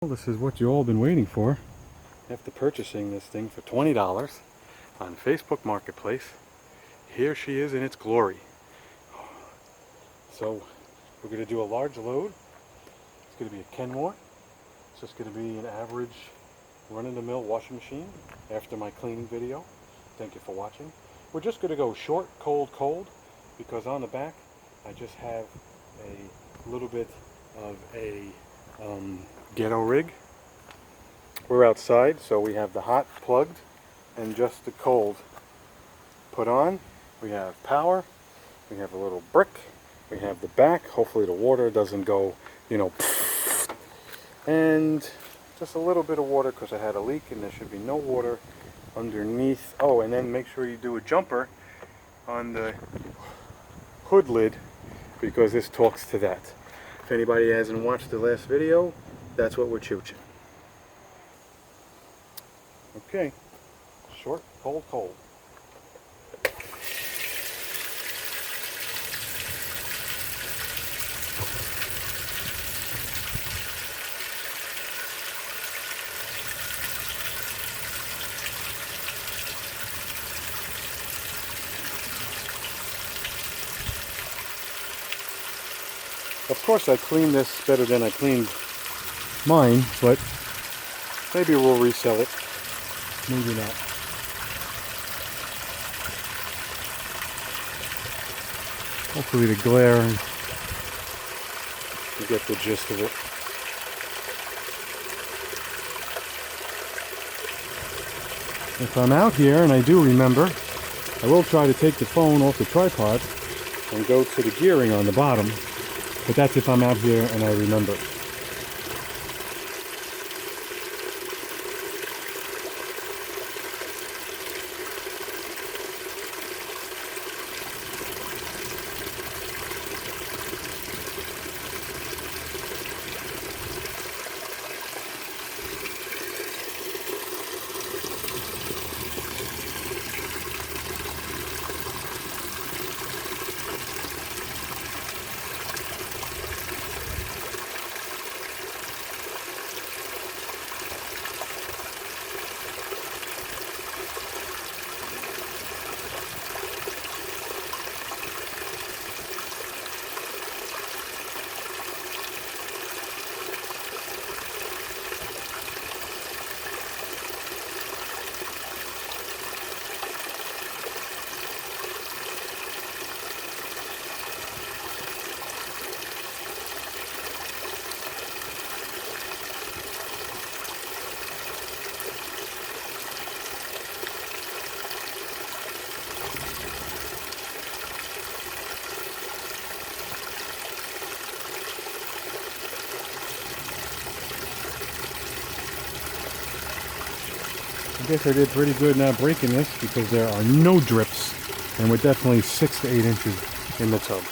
Well, this is what you all been waiting for. After purchasing this thing for $20 on Facebook Marketplace, here she is in its glory. So we're going to do a large load. It's going to be a Kenmore. It's just going to be an average run-of-the-mill washing machine after my cleaning video. Thank you for watching. We're just going to go short, cold, cold, because on the back I just have a little bit of a ghetto rig. We're outside, so we have the hot plugged and just the cold put on. We have power, we have a little brick, we have the back, hopefully the water doesn't go, and just a little bit of water because I had a leak and there should be no water underneath. Oh, and then make sure you do a jumper on the hood lid because this talks to that. If anybody hasn't watched the last video, that's what we're chooching. Okay, short, cold, cold. Of course I cleaned this better than I cleaned mine, but maybe we'll resell it. Maybe not. Hopefully the glare, you get the gist of it. If I'm out here, and I do remember, I will try to take the phone off the tripod and go to the gearing on the bottom, but that's if I'm out here and I remember. I guess I did pretty good not breaking this because there are no drips and we're definitely 6 to 8 inches in the tub.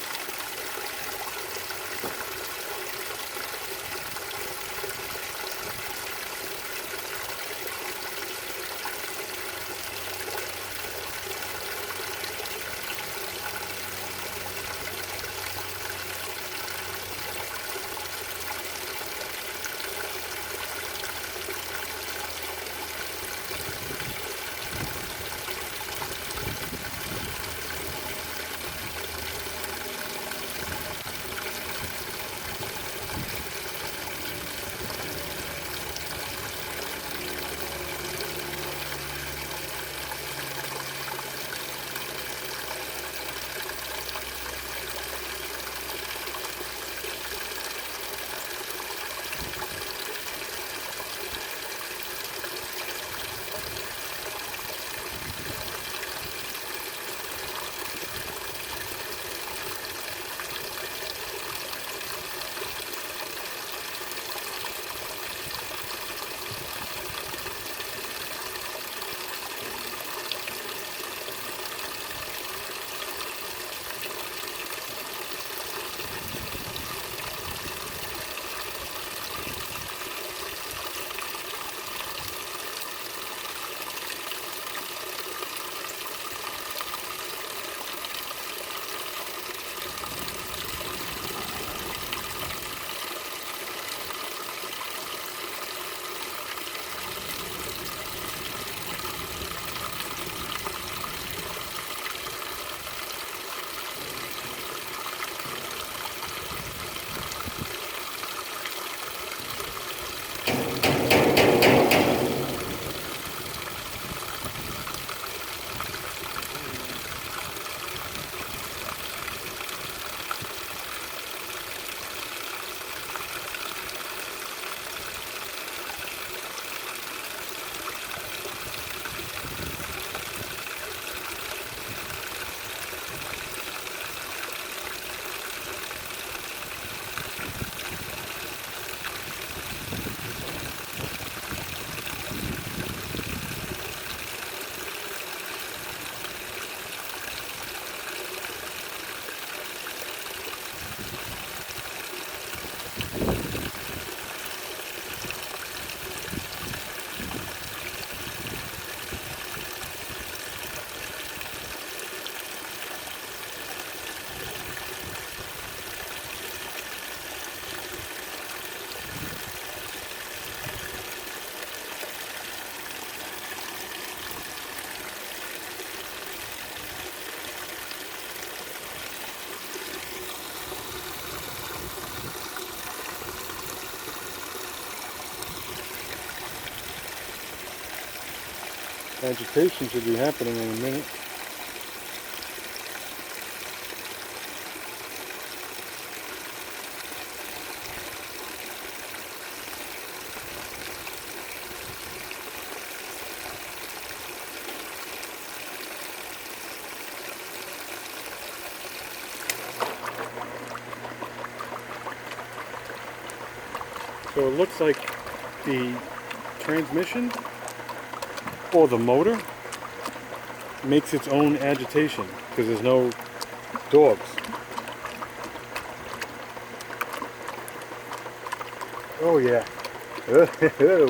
Agitation should be happening in a minute. So it looks like the transmission or the motor makes its own agitation because there's no dogs. Oh yeah.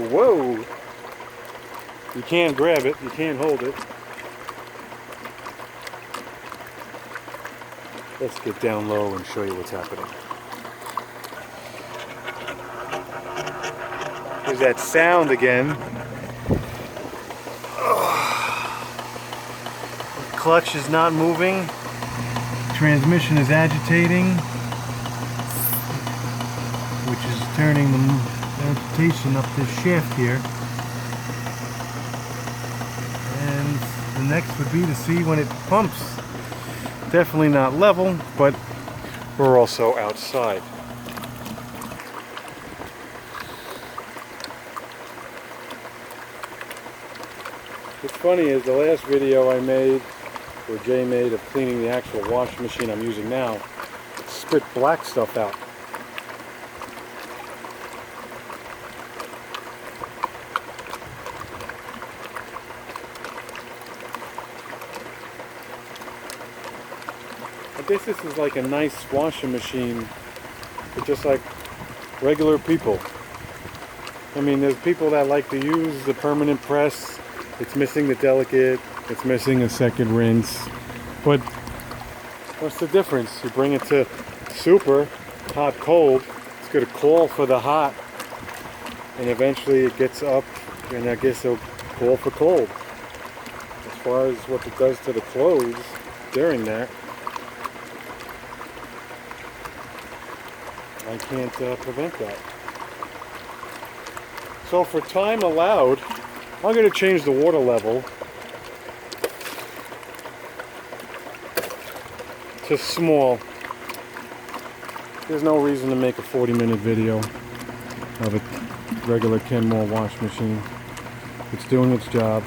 Whoa! You can't grab it, you can't hold it. Let's get down low and show you what's happening. There's that sound again. The clutch is not moving. Transmission is agitating, which is turning the agitation up this shaft here. And the next would be to see when it pumps. Definitely not level, but we're also outside. What's funny is the last video I made, or Jay made, of cleaning the actual washing machine I'm using now, spit black stuff out. I guess this is like a nice washing machine for just like regular people. I mean, there's people that like to use the permanent press. It's missing the delicate, it's missing a second rinse. But what's the difference? You bring it to super, hot, cold, it's going to call for the hot, and eventually it gets up, and I guess it'll call for cold. As far as what it does to the clothes during that, I can't prevent that. So for time allowed, I'm going to change the water level to small. There's no reason to make a 40-minute video of a regular Kenmore wash machine. It's doing its job.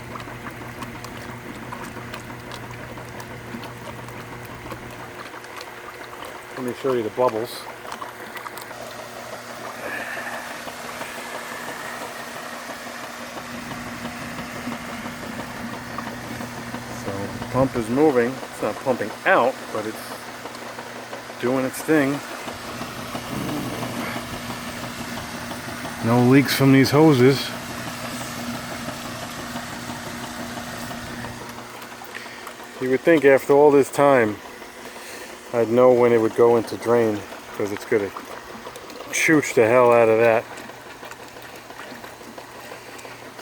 Let me show you the bubbles. Pump is moving. It's not pumping out, but it's doing its thing. No leaks from these hoses. You would think after all this time I'd know when it would go into drain, because it's going to chooch the hell out of that.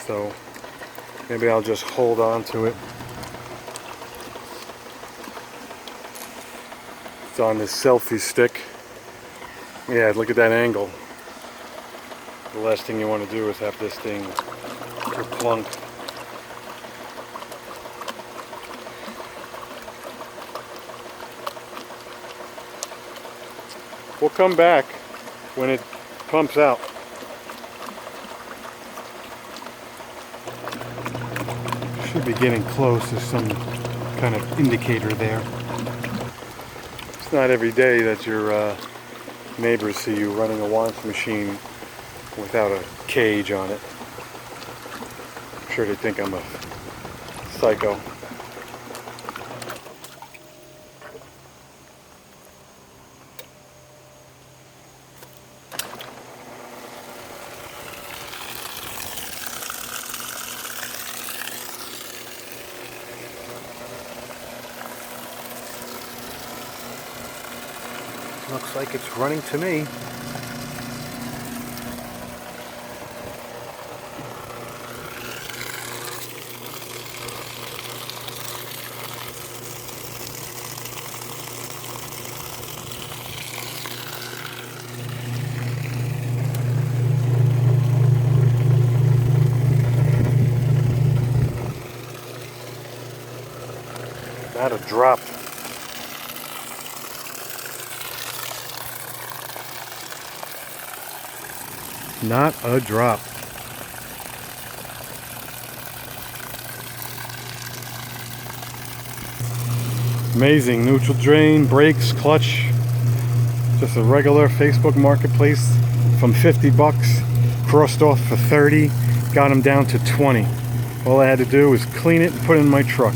So maybe I'll just hold on to it. On this selfie stick. Yeah, look at that angle. The last thing you want to do is have this thing kerplunk. We'll come back when it pumps out. Should be getting close. There's some kind of indicator there. It's not every day that your neighbors see you running a washing machine without a cage on it. I'm sure they think I'm a psycho. Looks like it's running to me. Not a drop. Not a drop. Amazing. Neutral drain, brakes, clutch. Just a regular Facebook Marketplace from 50 bucks. Crossed off for 30. Got them down to 20. All I had to do was clean it and put it in my truck.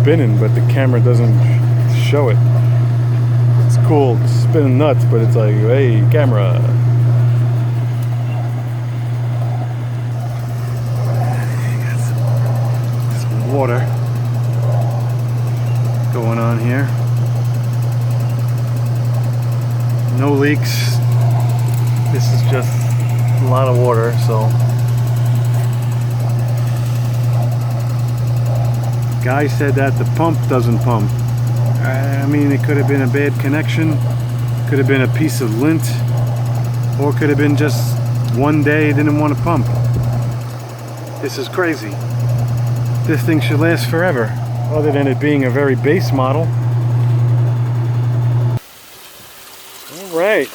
Spinning, but the camera doesn't show it. It's cool, it's spinning nuts, but it's like, hey, camera. Got some water going on here. No leaks. This is just a lot of water, so. Guy said that the pump doesn't pump. I mean, it could have been a bad connection, could have been a piece of lint, or could have been just one day it didn't want to pump. This is crazy. This thing should last forever, other than it being a very base model. All right,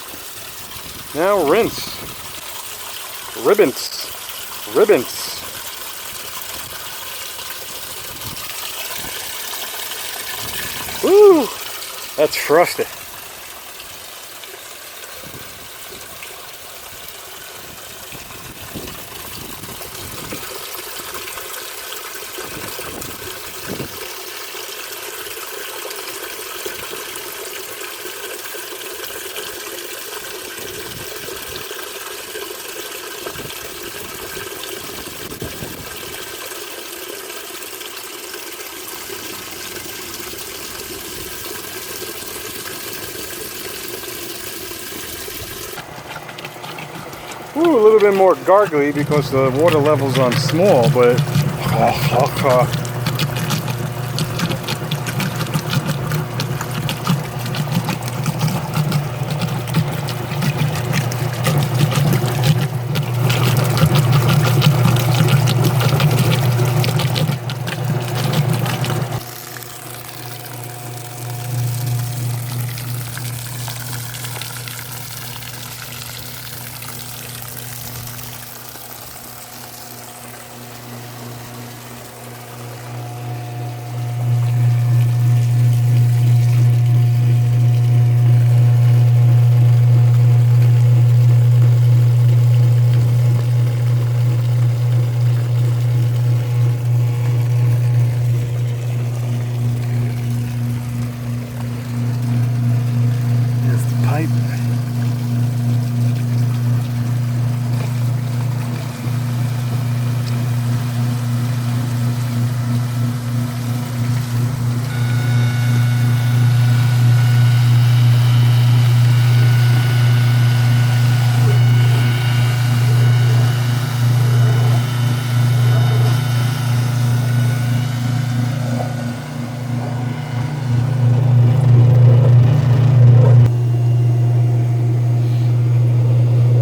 now rinse. Ribbons. Woo! That's frosted. Ooh, a little bit more gargly because the water level's on small, but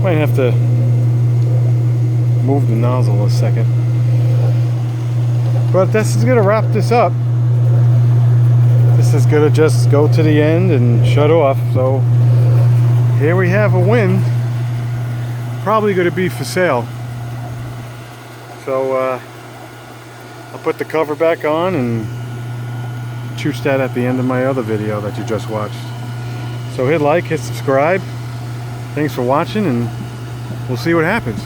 might have to move the nozzle a second. But this is going to wrap this up. This is going to just go to the end and shut off. So here we have a win. Probably going to be for sale. So I'll put the cover back on and choose that at the end of my other video that you just watched. So hit like, hit subscribe. Thanks for watching, and we'll see what happens.